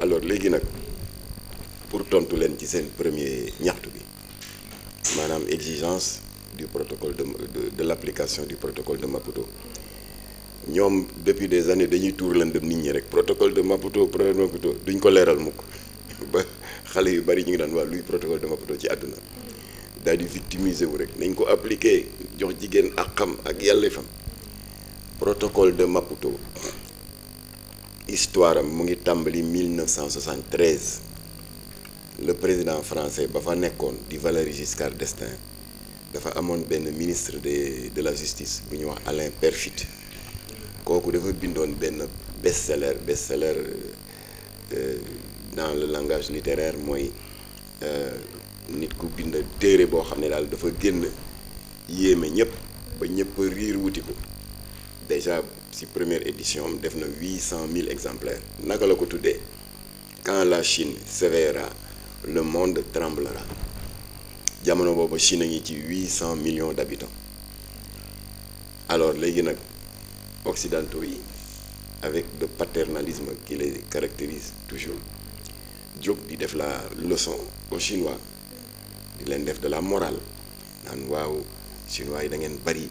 alors léegi nag pour tontu leen ci seen premier ñaxtu bi maanaam exigence du protocole de l'application du protocole de Maputo ñoom depuis des années dañuy tuur lëndëm nit ñi rek protocole de Maputo duñ ko leeral mukk ba xale yu bari ñu ngi daan waa luy protocole de Maputo ci àdduna daal di victimiser wu rek nañ ko appliquer jox jigéen ak xam ak yàllefam. Protocole de Maputo histoire am mu ngi tàmbali 1973 le président français ba fa nekkoon di Valéry Giscard d'Estaing dafa amoon benn ministre de la justice bu ñuy wax Alain Peyrefitte kooku dafa bindoon benn best-seller dans le langage littéraire mooy nit ku bind téere boo xam ne daal dafa génn yéeme ñëpp ba ñëpp riir wuti ko déjà si première édition am def na 800 000 exemplaires naka la ko tuddee quand la Chine s'éveillera le monde tremblera jamono boobu Chine a ngi ci 800 millions d'habitants alors léegi nag occidentaux yi avec le paternalisme qui les caractérise toujours jóg di def la leçon aux Chinois di leen def de la morale naan waaw Chinois yi da ngeen bari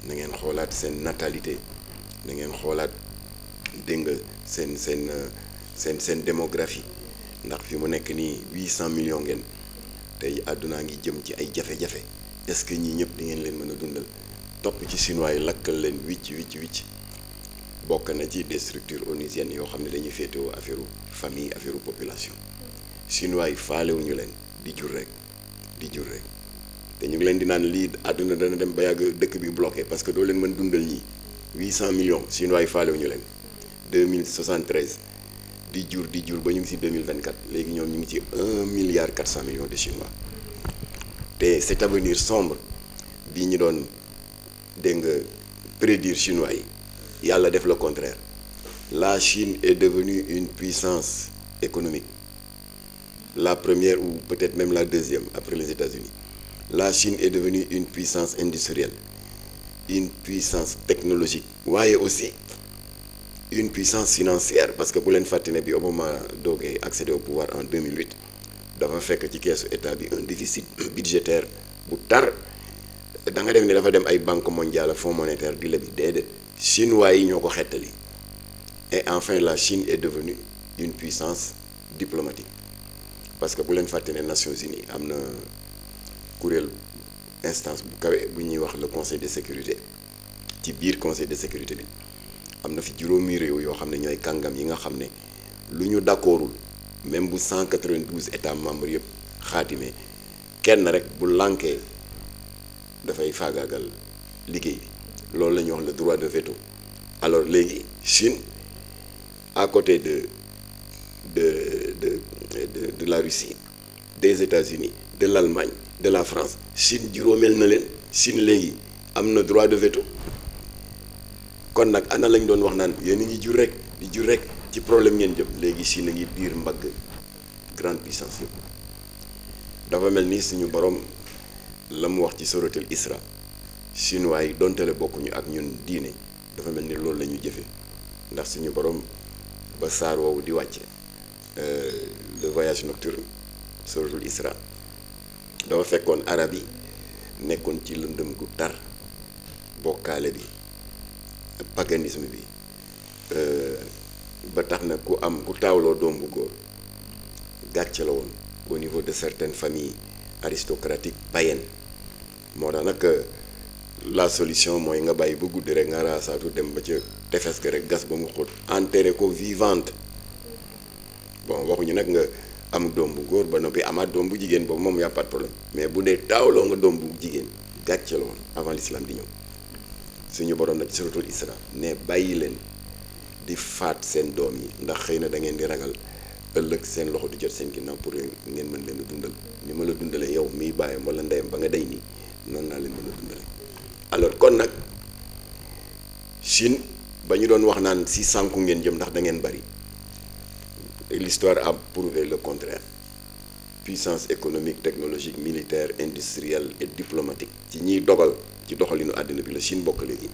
na ngeen xoolaat seen natalité na ngeen xoolaat dégg nga seen démographie ndax fi mu nekk nii 800 millions ngeen tey àddunaa ngi jëm ci ay jafe-jafe est-ce que ñii ñëpp di ngeen leen mën a dundal topp ci chinois yi lakkal leen wicc bokk na ci des structures onusiennes yoo xam ne dañuy féetewoo affaire famille affaire population chinois yi faalewuñu leen di jur rek te ñu ngi leen di naan lii àdduna dana dem ba yàgg dëkk bi bloqué parce que doo leen mën dundal ñi 800 millions chinois yi faalewuñu leen 2073 di jur ba ñu ngi ci 2024 léegi ñoom ñu ngi ci 1 milliard 400 millions de chinois te cet avenir sombre bi ñu doon dégg nga prédire chinois yi yàlla def le contraire la Chine est devenue une puissance économique la première ou peut-être même la deuxième après les États-Unis la Chine est devenue une puissance industrielle une puissance technologique waaye aussi une puissance financière parce que bu leen fàtte ne bi Obama doogee accéder au pouvoir en 2008 dafa fekk ci keesu état bi un déficit budgétaire bu tar da nga def ne dafa dem ay banque mondiale fonds monétaire di lebi déedéet chinois yi ñoo ko xettali et enfin la Chine est devenue une puissance diplomatique parce que bu leen fàtte ne Nations Unies am na kuréel instance bu kawe bu ñuy wax le conseil de sécurité ci biir conseil de sécurité bi am na fi juróomi réew yoo xam ne ñooy kàngam yi nga xam ne lu ñu d'accordul même bu 192 états membres yëpp xaatime kenn rek bu lànkee dafay faagaagal liggéey bi loolu la ñuy wax le droit de veto alors léegi Chine à côté de la Russie des États-Unis de l'Allemagne de la France Chine juróomeel na leen Chine léegi am na droit de veto kon nag ana lañ doon wax naan yéen a ngi jur rek di jur rek ci problème ngeen jëm léegi Chine a ngi diir mbagg grande puissance yëpp dafa mel ni suñu borom la mu wax ci suratul Isra chinois yi dontale bokkuñu ak ñun diine dafa mel ni loolu la ñu jëfe ndax suñu borom ba saar woowu di wàcce le voyage nocturne suratul Isra dafa fekkoon arab yi nekkoon ci lëndëm gu tar bokkaale bi paganisme bi ba tax na ku taawloo doom bu góor gàcce la woon au niveau de certaines familles aristocratiques païennes moo tax nag la solution mooy nga bàyyi ba guddi rek nga raasaatu dem ba ca tefes ga rek gas ba mu xóot enterré ko vivante bon waxuñu nag nga am doom bu góor ba noppi amaat doom bu jigéen boobu moom y a pas de problème mais bu dee taawloo nga doom bu jigéen gàcce la woon avant l'islam di ñëw suñu borom nag ci suratul Isra ne bàyyi leen di faat seen doom yi ndax xëy na da ngeen di ragal ëllëg seen loxo di jot seen ginnaaw pour ngeen mën leen a dundal ni ma la dundalee yow miy bàyyam wala ndeyam ba nga day nii noonu naa leen mën a dundale alors kon nag Chine ba ñu doon wax naan si sànku ngeen jëm ndax da ngeen bari l'histoire a prouvé le contraire puissance économique technologique militaire industrielle et diplomatique ci ñiy dogal ci doxalinu àddina bi la Chine bokk léegi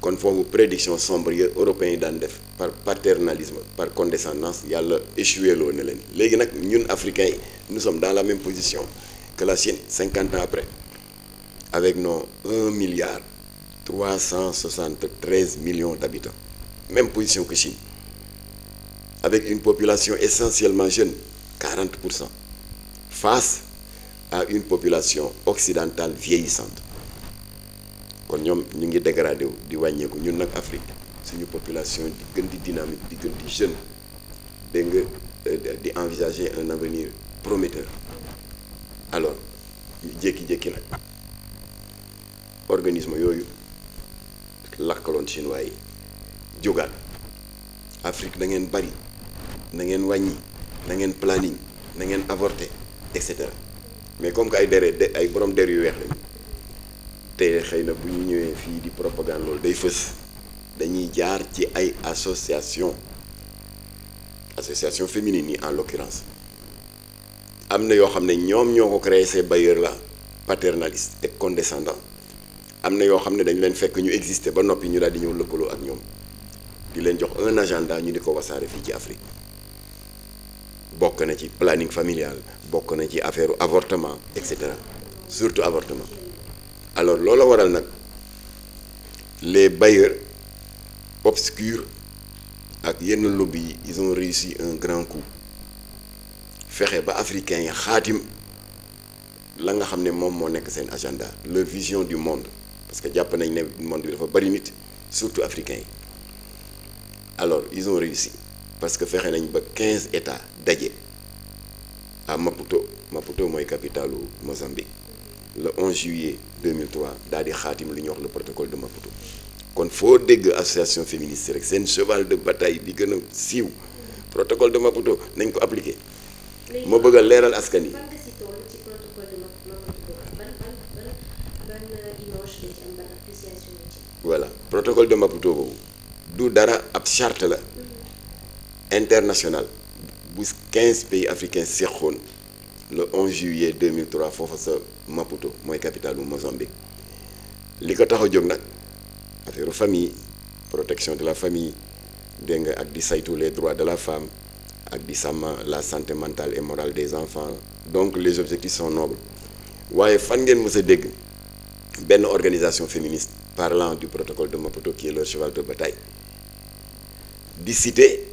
kon foofu prédiction sombre yi européens yi daan def par paternalisme par condescendance yàlla échoué loo na leen léegi nag ñun africains yi nous sommes dans la même position que la Chine 50 ans après avec nos 1,373 milliard d'habitants même position que Chine avec une population essentiellement jeune 40% face à une population occidentale vieillissante kon ñoom ñu ngi dégradé wu di wàññeeku ñun nag Afrique suñu population di gën di dynamique di gën di jeune dégg nga di envisager un avenir prometteur alors ñu jékki-jékki nag organisme yooyu lakkaloon chinois yi jógaat Afrique da ngeen bari na ngeen wàññi na ngeen planning na ngeen avorter et cetera mais comme que ay ay borom der yu weex lañu te xëy na bu ñu ñëwee fii di propagande loolu day fës dañuy jaar ci ay association féminine yi en l'occurrence am na yoo xam ne ñoom ñoo ko créé ces bailleurs là paternalistes et condescendants am na yoo xam ne dañu leen fekk ñu exister ba noppi ñu daal di ñëw lëkkaloo ak ñoom di leen jox un agenda ñu di ko wasaare fii ci Afrique bokk na ci planning familial bokk na ci affaire avortement et cetera surtout avortement alors loolu waral nag les bailleurs obscurs ak yenn lobby yi ils ont réussi un grand coup fexe ba africains yi xaatim la nga xam ne moom moo nekk seen agenda leur vision du monde parce que jàpp nañ ne monde bi dafa bari nit surtout africains yi alors ils ont réussi parce que fexe nañ ba 15 états daje à Maputo mooy capitalu Mozambique le 11 juillet 2003 daal di xaatim lu ñuy wax le protocole de Maputo kon foo dégg association féministe rek seen cheval de bataille bi gën a siiw protocole de Maputo nañ ko appliqué ma bëgg a leeral askan yi. voilà protocole de Maputo boobu du dara ab charte la internationale bu 15 pays africains seqoon le 11 juillet 2003 foofa sa Maputo mooy capitale bu Mozambique li ko tax a jóg nag affaire famille protection de la famille dégg nga ak di saytu les droits de la femme ak di sàmm la santé mentale et morale des enfants donc les objectifs sont nobles waaye fan ngeen mës a dégg benn organisation féministe parlant du protocole de Maputo qui est leur cheval de bataille di citer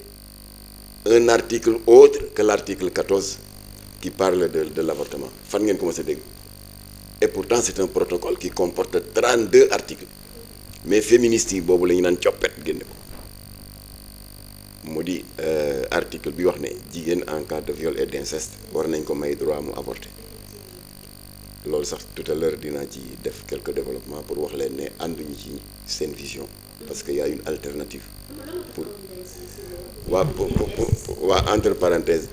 un article autre que l'article 14 qui parle de l'avortement fan ngeen ko mës a dégg et pourtant c'est un protocole qui comporte 32 articles mais féministes yi boobu la ñu naan coppet génne ko mu di article bi wax ne jigéen en cas de viol et d'inceste war nañ ko may droit mu avorter loolu sax tout à l'heure dinaa ci def quelques développements pour wax leen ne ànduñu ci seen vision parce que y a une alternative pour waa entre parenthèses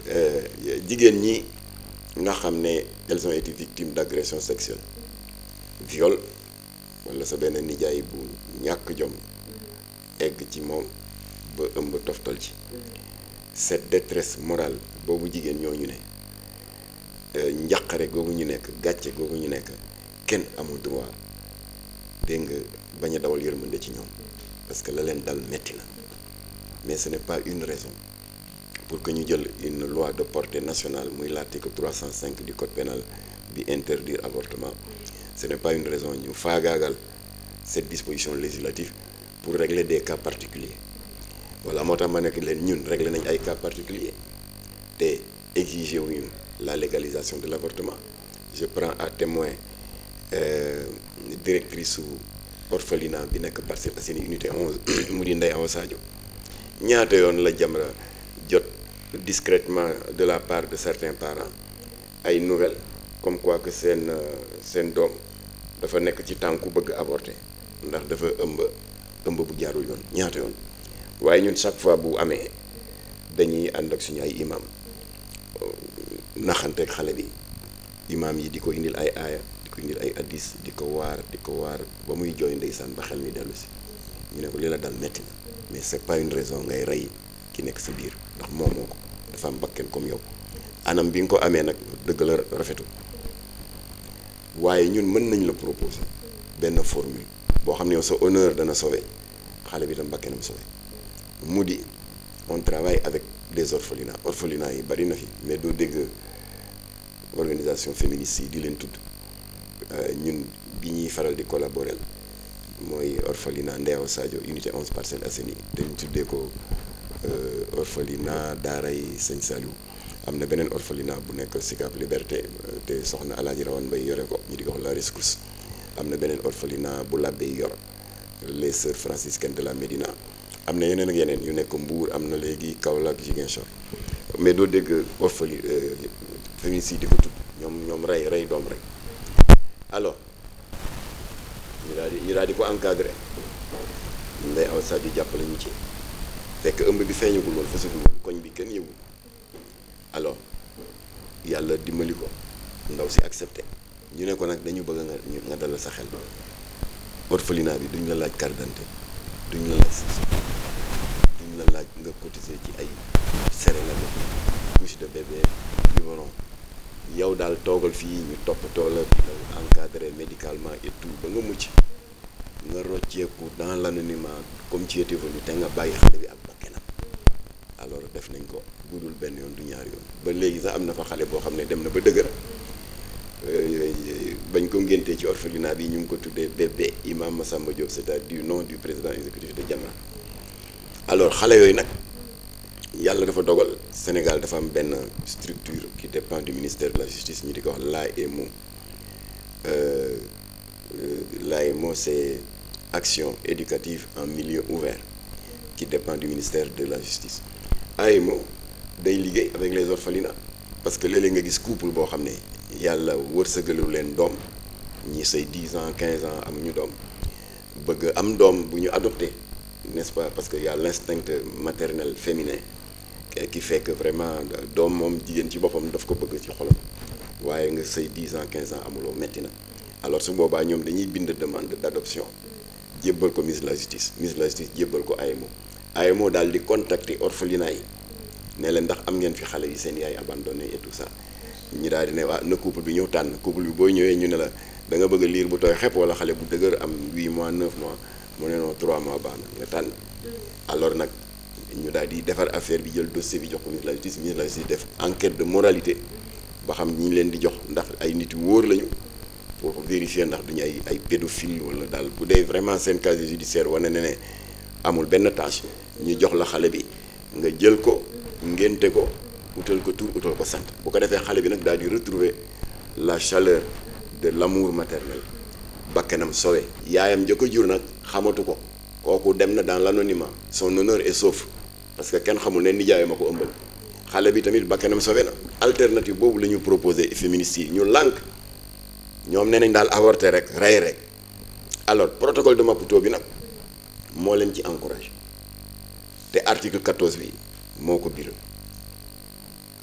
jigéen ñi nga xam ne elles ont été victimes d'agression sexuelle viol wala sa benn nijaay bu ñàkk jom egg ci moom ba ëmb toftal ci cette détresse morale boobu jigéen ñooñu ne njàqare googu ñu nekk gàcce googu ñu nekk kenn amul droit dégg nga bañ a dawal yërmande ci ñoom parce que la leen dal metti na mais ce n'est pas une raison pour que ñu jël une loi de portée nationale muy l'article 305 du code pénal bi interdire avortement ce n'est pas une raison ñu faagaagal cette disposition législative pour régler des cas particuliers voilà moo tax ma nekk leen ñun régler nañ ay cas particuliers te exiger wuñu la légalisation de l'avortement je prends à témoin directrice su orphelinat bi nekk Parcelles Assainies unité 11 mu di Ndeye Awa Sadio ñaata yoon la Jamra jot discrètement de la part de certains parents ay nouvelles comme quoi que seen doom dafa nekk ci tànku bëgg avorter ndax dafa ëmb bu jaarul yoon ñaata yoon waaye ñun chaque fois bu amee dañuy ànd ak suñu ay imam naxanteeg xale bi imam yi di ko indil ay aaya di ko indil ay addis di ko waar ba muy jooy ndeysaan ba xel mi dellu si ñu ne ko li la dal metti na mais c'est pas une raison ngay rey ki nekk sa biir ndax moomoo ko dafa am bakken comme yow anam bi nga ko amee nag dëgg la rafetu waaye ñun mën nañ la proposer benn formule boo xam ne yow sa honneur dana sauver xale bi tam bakkanam sowe mu di on travaille avec des orphelinats yi bari na fi mais doo dégg organisation féministe yi di leen tudd ñun bi ñuy faral di collaborer mooy orphelinat Ndeew Sadio unité 11 Parcelles Assainies dañ tuddee ko orphelinat daaray Sëñ Saliou am na beneen orphelinat bu nekk Sicap Liberté te soxna Alaaji Rawane Mbaye yore ko ñu di ko wax la rescousse am na beneen orphelinat bu Labbe yor les sœurs franciscaines de la Médina am na yeneen ak yeneen yu nekk Mbour am na léegi Kaolack Ziguinchor mais doo dégg féminicide di ko tudd ñoom rey doom rek alors ñu daal di ko encadré Ndeye Awa Sadio jàppale ñu ci fekk ëmb bi feeñagul woon fësagul woon koñ bi kenn yëgul alors yàlla dimbali ko ndaw si accepté ñu ne ko nag dañu bëgg nga dalal sa xel orphelinat bi duñ la laaj carte d'identité duñ la laaj duñ la laaj nga cotiser ci ay céréales couche de bébé biberon yow daal toogal fii ñu toppatoo la encadré médicalement et tout ba nga mucc nga rocceeku dans l'anonymat comme ci été venu te nga bàyyi xale bi ak bakkanam alors def nañ ko budul benn yoon du ñaar yoon ba léegi sax am na fa xale boo xam ne dem na ba dëgër bañ ko ngéntee ci orphelinat bi ñu ngi ko tuddee bébé Imam Massamba Diop c'est-à-dire du nom du président exécutif de Jamra alors xale yooyu nag yàlla dafa dogal Sénégal dafa am benn structure qui dépend du ministère de la justice ñu di ko wax l'AEMO l'AEMO c'est action éducative en milieu ouvert qui dépend du ministère de la justice AEMO day liggéey avec les orphelinats parce que léeg-léeg nga gis couple boo xam ne yàlla wërsëgalu leen doom ñi say 10 ans 15 ans amuñu doom bëgg am doom bu ñu adopté n'est-ce pas parce que y a l'instinct maternel féminin qui fait que vraiment doom moom jigéen ci boppam daf ko bëgg ci xolam waaye nga say 10 ans 15 ans amuloo metti na alors su boobaa ñoom dañuy bind demande d'adoption jébbal ko ministre de la justice jébbal ko AEMO daal di contacter orphelinat yi ne leen ndax am ngeen fi xale yi seen yaay abandonné et tout ça ñu daal di ne waa na couple bi ñëw tànn couple bi booy ñëwee ñu ne la da nga bëgg a liir bu tooy xepp wala xale bu dëgër am 8 mois 9 mois mu ne non 3 mois baax na nga tànn alors nag ñu daal di defar affaire bi jël dossier bi jox ko ministre de la justice def enquête de moralité ba xam ñi leen di jox ndax ay nit yu wóor lañu pour vérifier ndax duñu ay pédophile wala daal bu dee vraiment seen casier judiciaire wane ne ne amul benn tâche ñu jox la xale bi nga jël ko ngénte ko utal ko tur utal ko sant bu ko defee xale bi nag daal di retrouver la chaleur de l'amour maternel bakkanam sowe yaayam njëkk a jur nag xamatu ko kooku dem na dans l'anonymat son honneur est sauf parce que kenn xamul ne nijaayam a ko ëmbal xale bi tamit bakkanam sowe na alternative boobu la ñu proposé féministes yi ñu lànk ñoom nee nañ daal avorter rek rey rek alors protocole de Maputo bi nag moo leen ci encouragé te article 14 bi moo ko biral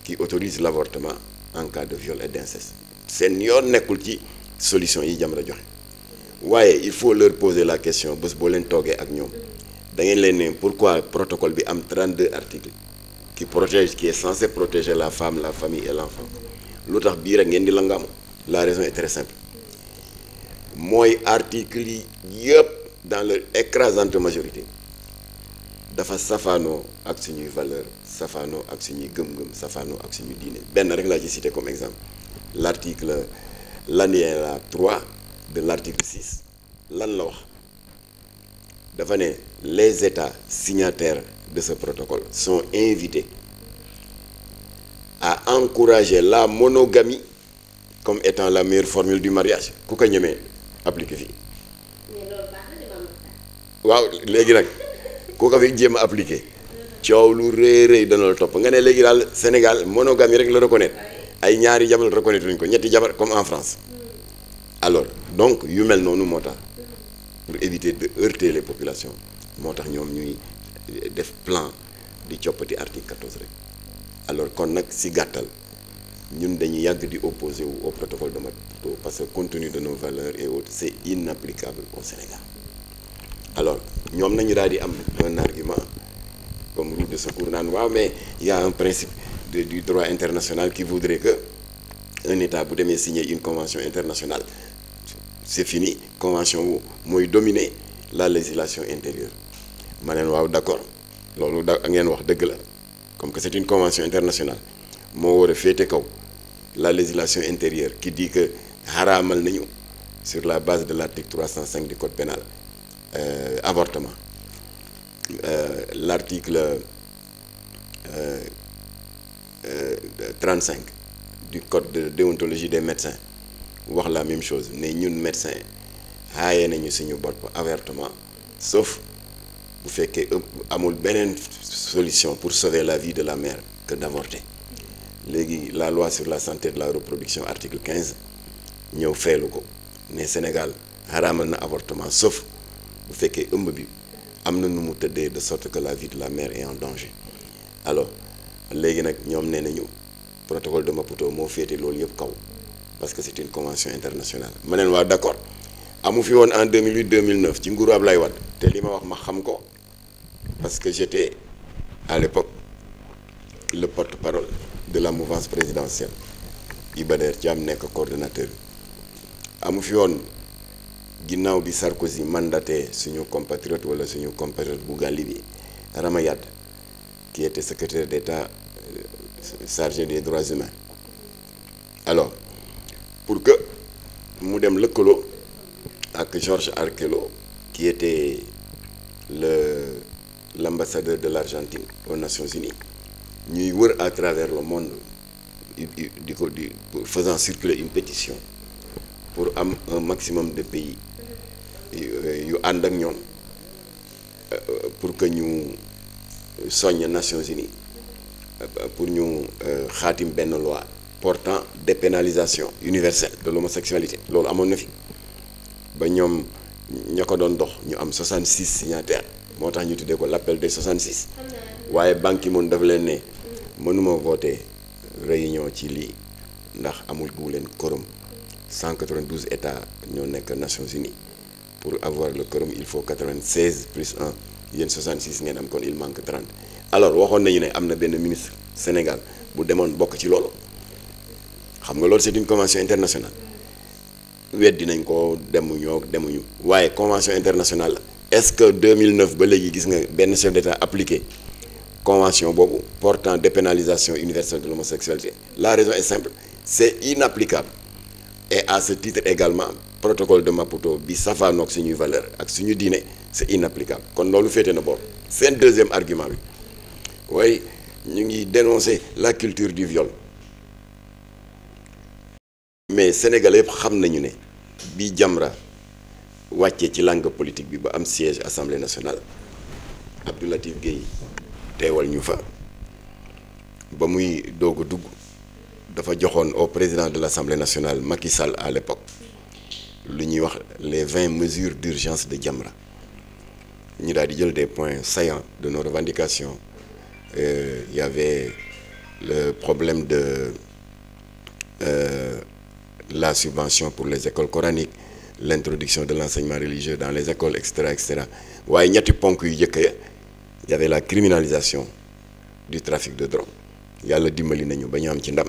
qui autorise l'avortement en cas de viol et d'inceste seen yoon nekkul ci solution yi Jamra joxe waaye il faut leur poser la question bés boo leen toogee ak ñoom da ngeen leen ne pourquoi protocole bi am 32 articles qui est censé protéger la femme la famille et l'enfant lu tax bii rek ngeen di langaamu la raison est très simple mooy articles yi yëpp dans leur écrasante majorité dafa safaanoo ak suñuy valeur safaanoo ak suñuy gëm-gëm safaanoo ak suñuy diine benn rek laa ci cité comme exemple l'alinéa 3 de l'article 6 lan la wax dafa ne les États signataires de ce protocole sont invités à encourager la monogamie comme étant la meilleure formule du mariage ku ko ñemee appliqué fii waaw léegi nag ku ko fi jéem a appliqué coow lu rëy rëy dana la topp nga ne léegi daal Sénégal monogamie rek la reconnaître ay ñaari jabar reconnaître luñ ko ñetti jabar comme en France alors donc yu mel noonu moo tax pour éviter de heurter les populations moo tax ñoom ñuy def plan di coppati article 14 rek alors kon nag si gàttal ñun dañuy yàgg di opposé wu au protocole de Maputo parce que compte tenu de nos valeurs et autres c'est inapplicable au Sénégal alors ñoom nañu daal di am un argument comme roue de secours naan waaw mais il y a un principe du droit international qui voudrait que un État bu demee signer une convention internationale c'est fini convention wu mooy dominer la législation intérieure ma neen waaw d'accord loolu da ngeen wax dëgg la comme que c'est une convention internationale moo war a féete kaw la législation intérieure qui dit que xaraamal nañu sur la base de l'article 305 du code pénal avortement l'article 35 du code de déontologie des médecins wax la même chose ne ñun médecins aaye nañu suñu bopp avortement sauf bu fekkee amul beneen solution pour sauver la vie de la mère que d'avorter léegi la loi sur la santé de la reproduction article 15 ñëw feelu ko ne Sénégal xaraamal na avortement sauf bu fekkee ëmb bi am na nu mu tëddee de sorte que la vie de la mère est en danger alors léegi nag ñoom nee nañu protocole de Maputo moo féete loolu yëpp kaw parce que c'est une convention internationale ma neen waa d'accord amu fi woon en 2008 2009 ci nguuru Ablaye Wade te li ma wax ma xam ko parce que j'étais à l'époque le porte-parole de la mouvance présidentielle Iba Der Thiam nekk coordonnateur amu fi woon ginnaaw bi Sarkozy mandaté suñu compatriote wala suñu compatriote bu Gàlli bi Rama Yade qui était secrétaire d'État chargé des droits humains alors pour que mu dem lëkkaloo ak Georges Arkelo qui était l'ambassadeur de l'Argentine aux Nations Unies ñuy wër à travers le monde faisant circuler une pétition pour am un maximum de pays yu ànd ak ñoom pour que ñu soññ Nations Unies pour ñu xaatim benn loi portant dépénalisation universelle de l'homosexualité loolu amoon na fi ba ñoom ña ko doon dox ñu am 66 signataires moo tax ñu tuddee ko l'appel des 66 waaye Ban Ki-moon dafa leen ne mënuma voter réunion ci lii ndax amul gu leen quorum 192 états ñoo nekk Nations Unies pour avoir le quorum il faut 96 plus 1 yéen 66 ngeen am kon il manque 30 alors waxoon nañu ne am na benn ministre Sénégal bu demoon bokk ci loolu xam nga loolu c'est une convention internationale weddi nañ ko demuñu waaye convention internationale la est-ce que 2009 ba léegi gis nga benn chef d'État appliqué convention boobu portant dépénalisation universelle de l'homosexualité? La raison est simple, c'est inapplicable. Et à ce titre également protocole de Maputo bi safaanoog suñuy valeur ak suñu diine c'est inapplicable kon loolu féete na boor. Seen deuxième argument bi waaye ñu ngi dénoncer la culture du viol mais Sénégalais yëpp xam nañu ne bi Jamra wàccee ci langue politique bi ba am siège Assemblée nationale Abdou Latif Gueye teewal ñu fa ba muy doog a dugg dafa joxoon au président de l'Assemblée nationale Macky Sall à l'époque lu ñuy wax les 20 mesures d'urgence de Jamra ñu daal di jël des points saillants de nos revendications. Il y avait le problème de la subvention pour les écoles coraniques, l'introduction de l'enseignement religieux dans les écoles, etc. waaye ñetti ponk yu jëkk ya il y avait la criminalisation du trafic de drogue yàlla dimbali nañu ba ñu am ci ndam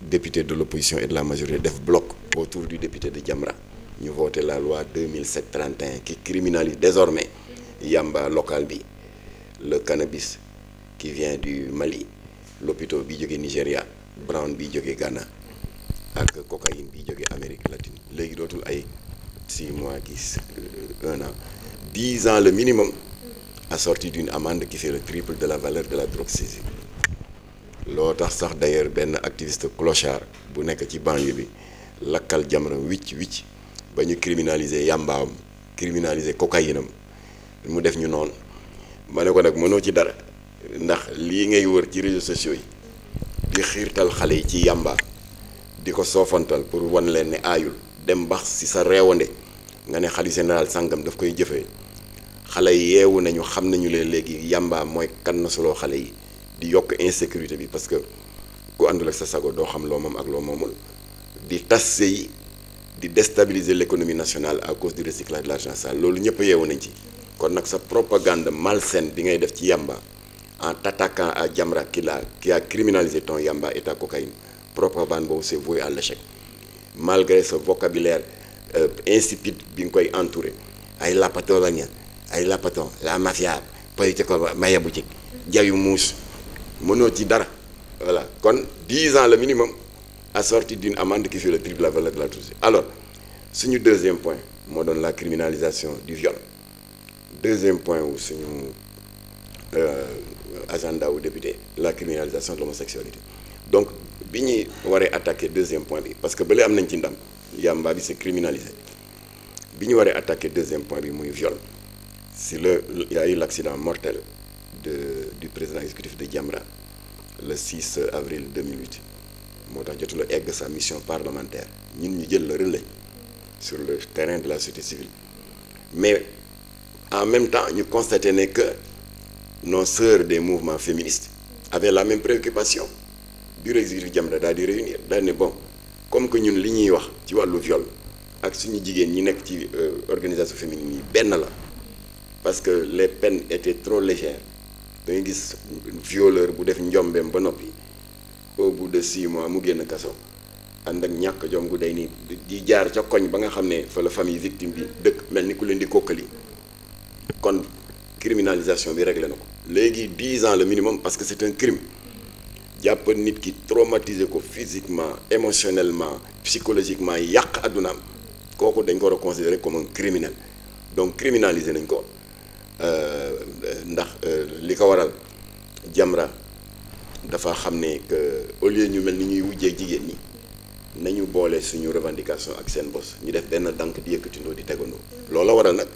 député de l'opposition et de la majorité def bloc autour du député de Jamra ñu voté la loi 2007-31 qui criminalise désormais yamba local bi, le cannabis qui vient du Mali, l'opito bi jóge Nigeria, brown bi jóge Ghana ak cocaïne bi jóge Amérique latine léegi dootul ay 6 mois ki 1 an 10 ans le minimum assorti d'une amende qui fait le triple de la valeur de la drogue saisie. Loo tax sax d'ailleurs benn activiste clochard bu nekk ci banlieue bi lakkal Jamra wicc ba ñu criminaliser yàmbaam criminaliser cocaïne am mu def ñu noonu ma ne ko nag mënoo ci dara ndax lii ngay wër ci réseaux sociaux yi di xiirtal xale yi ci yàmba di ko soofantal pour wan leen ne aayul dem bax ci sa réewande nga ne xalifa général sàngam daf koy jëfee xale yi yeewu nañu xam nañu leen léegi yàmba mooy kan na soloo xale yi di yokk insécurité bi parce que ku àndul ak sa sago doo xam loo moom ak loo moomul di tas yi di déstabiliser l'économie nationale à cause du recyclage de l'argent sale loolu ñëpp yeewu nañ ci kon nag sa propagande malsaine bi ngay def ci yamba en t'attaquant à Jamra qui a criminalisé ton yamba et ta cocaïne propagande boobu c'est voué à l'échec malgré ce vocabulaire insipide bi nga koy entouré ay lapato la ngeen ay lapaton la mafia politico maya bu ci jayu muus mënoo ci dara voilà kon 10 ans le minimum assorti d'une amende qui fait le triple de la valeur de la chose. Alors suñu deuxième point moo doon la criminalisation du viol. Deuxième point wu suñu agenda wu député la criminalisation de l'homosexualité. Donc bi ñuy waree attaquer deuxième point bi parce que bële am nañ ci ndam yamba bi c'est criminalisé bi ñu waree attaquer deuxième point bi muy viol. Si il y a eu l'accident mortel du président exécutif de Jamra le 6 avril 2008 moo tax jotul a egg sa mission parlementaire ñun ñu jël le relais sur le terrain de la société civile mais en même temps ñu constaté ne que nos sœurs des mouvements féministes avaient la même préoccupation bureau exécutif Jamra daal di réunir daal ne bon comme que ñun li ñuy wax ci wàllu viol ak suñu jigéen ñi nekk ci organisation féminine yi benn la parce que les peines étaient trop légères da ngay gis violeur bu def njombeem ba noppi au bout de 6 mois mu génn kaso ànd ak ñàkk jom gu day ni di jaar ca koñ ba nga xam ne fa la famille victime bi dëkk mel ni ku leen di kokkali kon criminalisation bi réglé na ko léegi 10 ans le minimum parce que c'est un crime jàpp nit ki traumatiser ko physiquement émotionnellement psychologiquement yàq addunaam kooku dañ ko war a considérer comme un criminel donc criminaliser nañ ko ndax li ko waral Jamra dafa xam ne que au lieu ñu mel ni ñuy wujjee jigéen ñi nañu boole suñu revendication ak seen bos ñu def benn dank di yëkkatindoo di tegandoo loolu la waral nag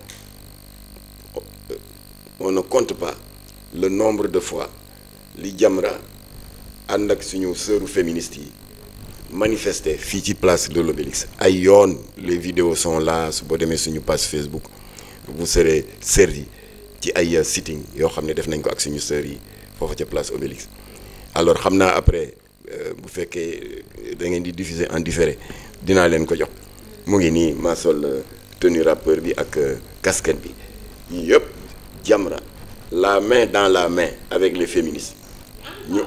on ne compte pas le nombre de fois li Jamra ànd ak suñu sœuru féministes yi manifester fii ci place de l'Obélisque ay yoon les vidéos sont là su boo demee suñu page Facebook vous serez servi ci ay sitting yoo xam ne def nañ ko ak suñu sœurs yi foofu ca place Obélisque alors xam naa après bu fekkee da ngeen di diffuser en différé dinaa leen ko jox mu ngi nii maa sol tenue rappeur bi ak casquette bi yii yëpp Jamra la main dans la main avec les féministes ñu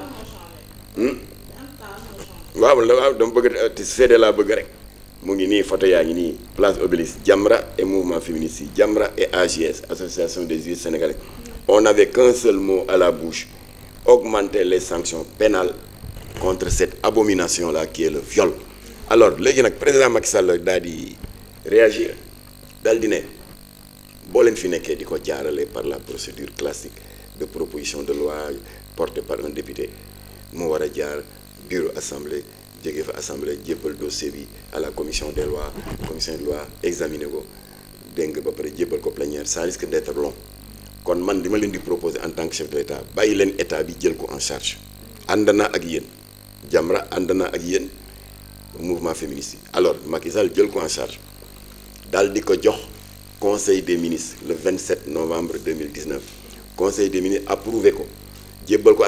waaw dama bëgg seede laa bëgg rek mu ngi nii photo yaa ngi nii place Obélisque Jamra et mouvement féministe yi Jamra et AJS association des juristes sénégalais on n'avait qu'un seul mot à la bouche augmenter les sanctions pénales contre cette abomination là qui est le viol. Alors léegi nag président Macky Sall daal di réagir daal di ne boo leen fi nekkee di ko jaarale par la procédure classique de proposition de loi portée par un député mu war a jaar bureau assemblée jóge fa assemblée jébbal dossier bi à la commission des lois commission des lois examiner ko dégg nga ba pare jébbal ko plénière ça risque d'être long kon man li ma leen di proposer en tant que chef de l'État bàyyi leen état bi jël ko en charge ànd naa ak yéen Jamra ànd naa ak yéen mouvement féministe yi alors Macky Sall jël ko en charge daal di ko jox conseil des ministres le 27 novembre 2019 conseil des ministres approuvé ko jébbal ko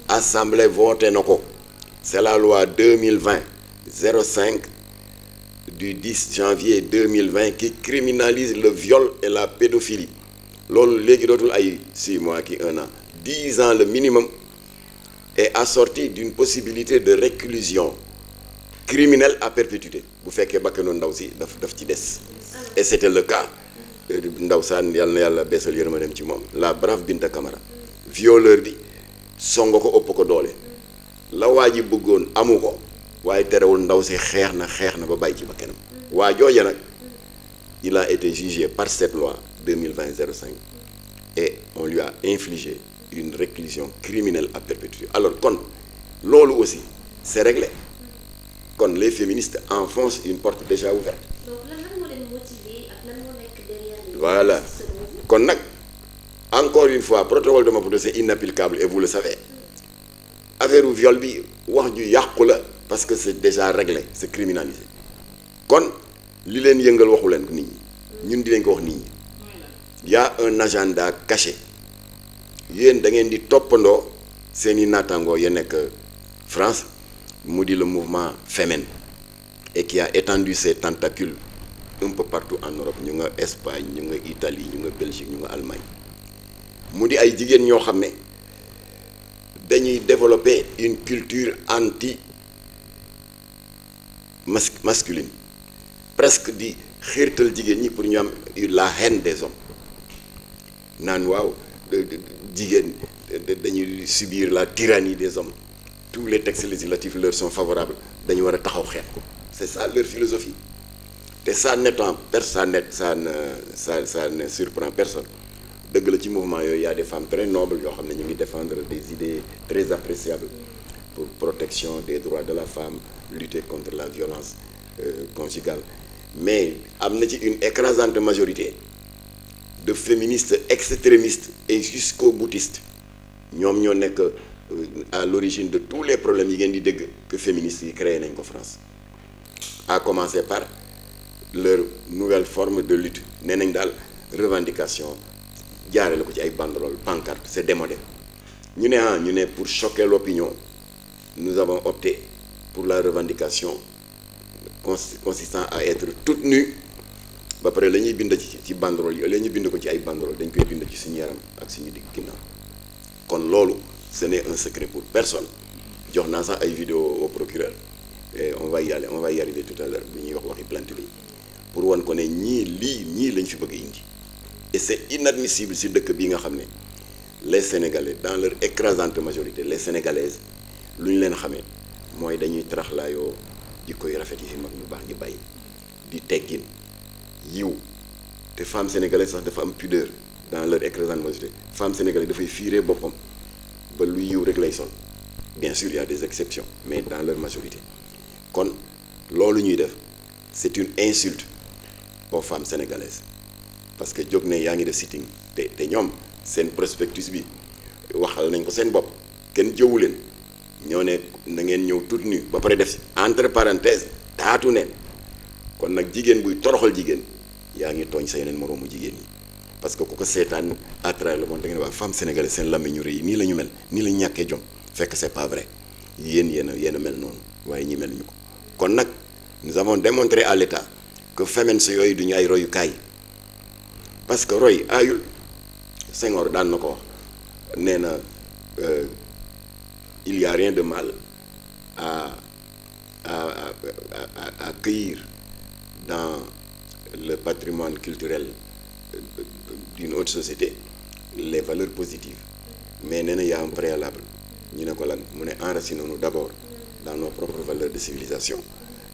assemblée voté na ko c'est la loi 2020-05 du 10 janvier 2020 qui criminalise le viol et la pédophilie loolu léegi dootul ay 6 mois ki 1 an 10 ans le minimum est assorti d'une possibilité de réclusion criminelle à perpétuité bu fekkee bakkanu ndaw si daf ci des et c'était le cas ndaw saan yàlla na yàlla beesal yërmandeem ci moom la brave Binta Camara violeur bi song ko ëpp ko doole la waa ji bëggoon amu ko waaye terewul ndaw si xeex na ba bàyyi ci bakkanam waa jooja nag il a été jugé par cette loi 2020-05 et on lui a infligé une réclusion criminelle à perpétuité alors kon loolu aussi c'est réglé kon les féministes enfoncent une porte déjà ouverte. donc lan moo leen motiver ak lan moo nekk derrière. Voilà kon nag encore une fois protocole de Maputo c'est inapplicable et vous le savez affaire u viol bi wax ju yàqu la parce que c'est déjà réglé c'est criminalisé kon li leen yëngal waxu leen nit ñi ñun di leen ko wax nit ñi y a un agenda caché yéen da ngeen di toppandoo seeni naataangoo ya nekk France mu di le mouvement Femen et qui a étendu ses tentacules un peu partout en Europe ñu nga Espagne ñu nga Italie ñu nga Belgique ñu nga Allemagne mu di ay jigéen ñoo xam ne dañuy développer une culture anti masculine presque di xiirtal jigéen ñi pour ñu am la haine des hommes naan waaw jigéen dañuy subir la tyrannie des hommes, tous les textes législatifs leur sont favorables, dañu war a taxaw xeex ko. C'est ça leur philosophie. Et ça n'étant personne, ça ne surprend personne. Dëgg la ci mouvement yooyu y a des femmes très nobles yoo xam ne ñu ngi défendre des idées très appréciables pour protection des droits de la femme, lutter contre la violence conjugale. Mais am na ci une écrasante majorité de féministes extrémistes et jusqu'au boutistes ñoom ñoo nekk à l'origine de tous les problèmes yi ngeen di dégg que féministes yi créé nañ ko France, à commencer par leur nouvelle forme de lutte. Nee nañ daal revendication jaarale ko ci ay banderoles, pancartes, c'est démodé. ñu ne pour choquer l'opinion nous avons opté pour la revendication consistant à être toute nue. ba pare la ñuy bind ci banderole yi la ñuy bind ko ci ay banderole dañ koy bind ci suñu yaram ak suñu digg ginnaaw. kon loolu ce n'est un secret pour personne. jox naa sax ay vidéo au procureur et on va y arriver tout à l'heure bu ñuy waxi plainte bi pour wan ko ne ñii lañ fi bëgg a indi. Et c'est inadmissible si dëkk bi nga xam ne les Sénégalais dans leur écrasante majorité les Sénégalaises lu ñu leen xamee mooy dañuy taraxlaayoo jikko yu rafet yi fi mag ñu baax ñi bàyyi di teggin yiw te femme sénégalaise sax dafa am pudeur dans leur écrasante majorité. Femme sénégalaise dafay fiiree boppam ba lu yiw rek lay sol. Bien sûr il y a des exceptions mais dans leur majorité kon loolu ñuy def c'est une insulte aux femmes sénégalaises. Parce que jóg ne yaa ngi def sitting te ñoom seen prospectus bi waxal nañ ko seen bopp kenn jëwu leen ñoo ne na ngeen ñëw toute nue ba pare def si entre parenthèses taatu neen. kon nag jigéen buy toroxal jigéen yaa ngi tooñ sa yeneen moroomu jigéen yi parce que ku ko seetaan à travers le monde da ngeen wax femme sénégalaise seen làmmiñ ñu rëy yi nii la ñu mel nii la ñu ñàkkee jom fekk c'est pas vrai yéen yéen a mel noonu waaye ñi mel ñu ko. kon nag nous avons démontré à l'État que femmes sa yooyu du ñu ay royukaay. Parce que roy aayul Senghor daan na ko wax nee na il y a rien de mal à cueillir dans le patrimoine culturel d'une autre société les valeurs positives mais nee na y a un préalable ñu ne ko lan mu ne enracinons-nous d'abord dans nos propres valeurs de civilisation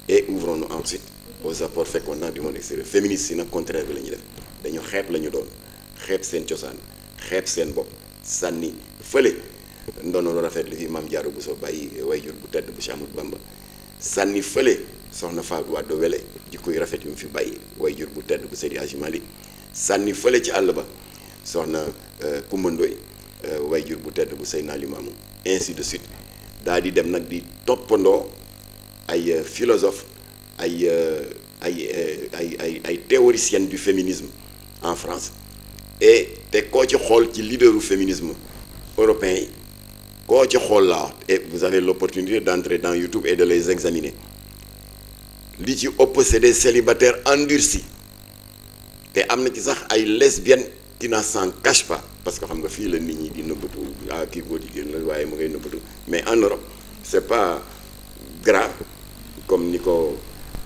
et ouvrons-nous ensuite aux apports fécondants du monde extérieur. Féministes yi nag contraire bi la ñuy def. dañu xeeb la ñu doon xeeb seen cosaan xeeb seen bopp sànni fële ndono lu rafet li fi Maam Jaara Buso bàyyi wayjur bu tedd bu Cheikh Ahmadou Bamba sànni fële soxna Fatou Wade Wele jikko yu rafet yu mu fi bàyyi wayjur bu tedd bu Seydi Hadji Malick sànni fële ci àll ba soxna Coumba Ndoye wayjur bu tedd bu Seydina Limamou ainsi de suite daal di dem nag di toppandoo ay philosophe ay théoriciennes du féminisme en France et te koo ci xool ci leaderu féminisme européen yi koo ci xool laa et vous avez l'opportunité d'entrer dans YouTube et de les examiner li ci ëpp c'est des célibataires endurcis te am na ci sax ay lesbiennes qui ne s'en cachent pas parce que xam nga fii la nit ñi di nëbbatu kii góor jigéen la waaye mu ngay nëbbatu mais en Europe c'est pas grave comme ni ko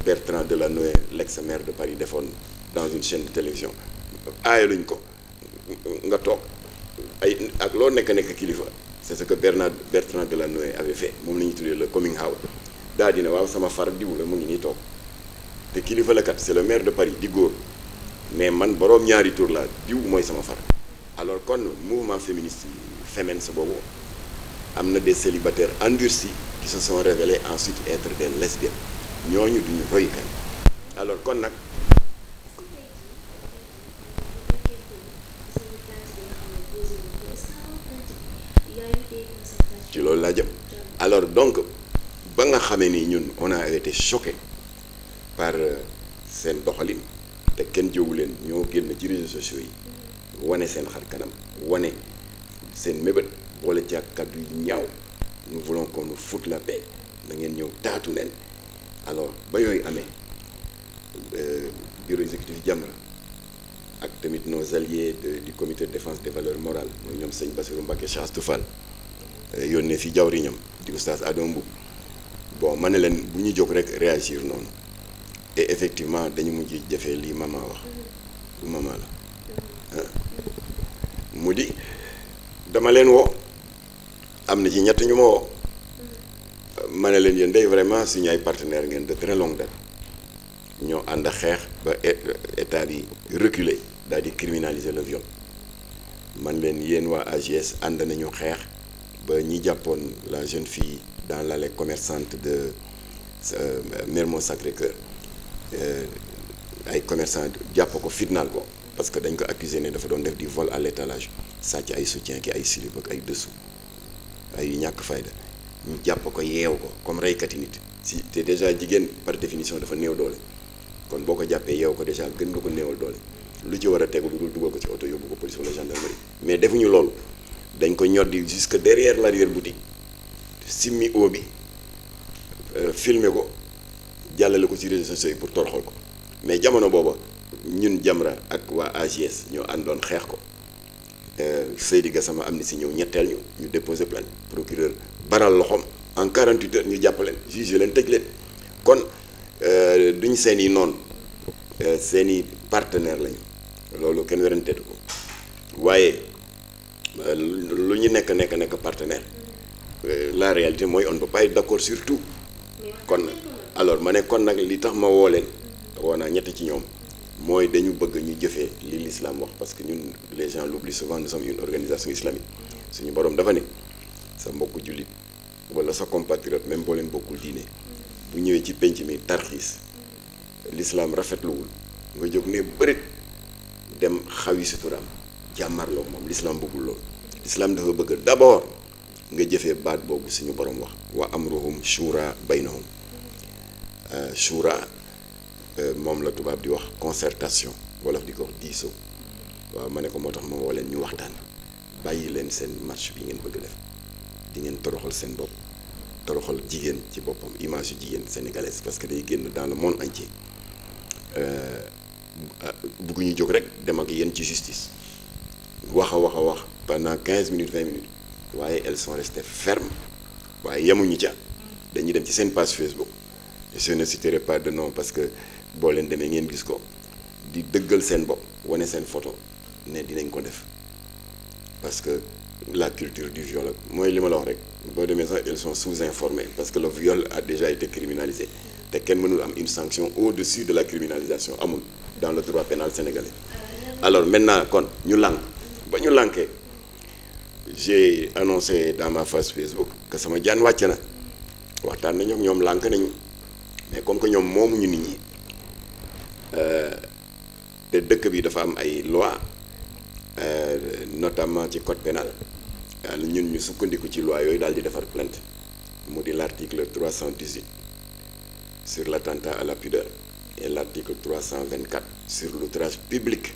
Bertrand Delanoë l'ex-maire de Paris defoon dans une chaîne de télévision aayaluñ ko nga toog ay ak loo nekk kilifa c'est ce que Bertrand Delanoë avait fait moom la ñuy tuddee le coming out daa dina waaw sama far diw la mu ngi nii toog te kilifa la kat c'est le maire de Paris di góor mais man boroom ñaari tur la diw mooy sama far. Alors kon mouvement féministe féminin sa boobu am na des célibataires endurcis qui se sont révélés ensuite être des lesbiennes ñooñu duñu royukaay. Alors kon nag ci loolu laa jëm. Alors donc ba nga xamee ni ñun on a été choqué par seen doxalin te kenn jëwu leen ñoo génn ci réseaux sociaux yi wane seen xar kanam wane seen mébét boole ci ak kàddu yu ñaaw nous voulons qu'on nous foute la paix na ngeen ñëw taatu leen. Alors ba yooyu amee bureau exécutif Jamra ak tamit nos alliés du comité de défense des valeurs morales mooy ñoom sëñ Bassirou Mbacké Cheikh Astou Fall yónnee fi jawriñam di oustaz Adama Mboup bon ma ne leen bu ñu jóg rek réagir noonu et effectivement dañu mujj jëfee lii maman wax lu maman la mu di dama leen woo am na ci ñett ñu ma woo ma ne leen yéen day vraiment suñu ay partenaires ngeen de très longue date ñoo ànd a xeex ba état bi reculer daal di criminaliser le viol man leen yéen waa AJS ànd nañu xeex ba ñi jàppoon la jeune fille dans l'allée commerçante de Mermoz Sacré-Cœur ay commerçant jàpp ko fitnaal ko parce que dañ ko accusé ne dafa doon def di vol à l'étalage sàcc ay soutien ki ay slip ak ay dessous ay ñàkk fayda ñu jàpp ko yeew ko comme reykati nit si te déjà jigéen par définition dafa néew doole kon boo ko jàppee yeew ko déjà gën nga ko néewal doole lu ci war a tegu lu dul dugal ko ci oto yóbbu ko police wala gendarmerie mais defuñu loolu dañ ko ñoddi jusque derrière l'arrière boutique simmi oo bi filmer ko jàllale ko ci réseaux sociaux yi pour toroxal ko mais jamono booba ñun Jamra ak waa AJS ñoo àndoon xeex ko Seydi Gassama am ni si ñëw ñetteel ñu déposer plainte procureur baral loxoom en 48 heures ñu jàpp leen juge leen tëj leen kon duñ seen i noonu seen i partenaire lañu loolu kenn weranteetu ko waaye lu ñu nekk partenaire la réalité mooy on ne peut pas être d'accord sur tout kon alors ma ne kon nag li tax ma woo leen woo naa ñett ci ñoom mooy dañu bëgg ñu jëfee li l'islam wax parce que ñun les gens l'oublient souvent nous sommes une organisation islamique suñu borom dafa ne sa mbokku jullit wala sa compatriote même boo leen bokkul diine bu ñëwee ci penc mi tarxiis l'islam rafetluwul nga jóg ne bërit dem xawi suturaam jàmmarloo moom l'islam bëggul loolu l'islam dafa bëgg d'abord nga jëfee baat boobu suñu borom wax wa amruhum shura baynahum shura moom la tubaab di wax concertation wolof di ko wax diisoo waaw ma ne ko moo tax ma woo leen ñu waxtaan bàyyi leen seen marche bi ngeen bëgg def di ngeen toroxal seen bopp toroxal jigéen ci boppam image yu jigéen sénégalaise parce que day génn dans le monde entier bëgguñu jóg rek dem ak yéen ci justice wax a wax pendant 15 minutes 20 minutes waaye elles sont restées fermes waaye yemuñu ca dañuy dem ci seen page Facebook je ne citerai pas de nom parce que boo leen demee ngeen gis ko di dëggal seen bopp wane seen photo ne dinañ ko def parce que la culture du viol mooy li ma la wax rek boo demee sax elles sont sous-informées parce que le viol a déjà été criminalisé te kenn mënul am une sanction au-dessus de la criminalisation amul dans le droit pénal sénégalais alors maintenant kon ñu lànk ba ñu lànkee j'ai annoncé dans ma page Facebook que sama jaan wàcc na waxtaan nañu ak ñoom lànk nañu mais comme que ñoom moomuñu nit ñi te dëkk bi dafa am ay loi notamment ci code pénal ñun ñu sukkandiku ci loi yooyu daal di defar plainte mu di l'article 318 sur l'attentat à la pudeur et l'article 324 sur l'outrage public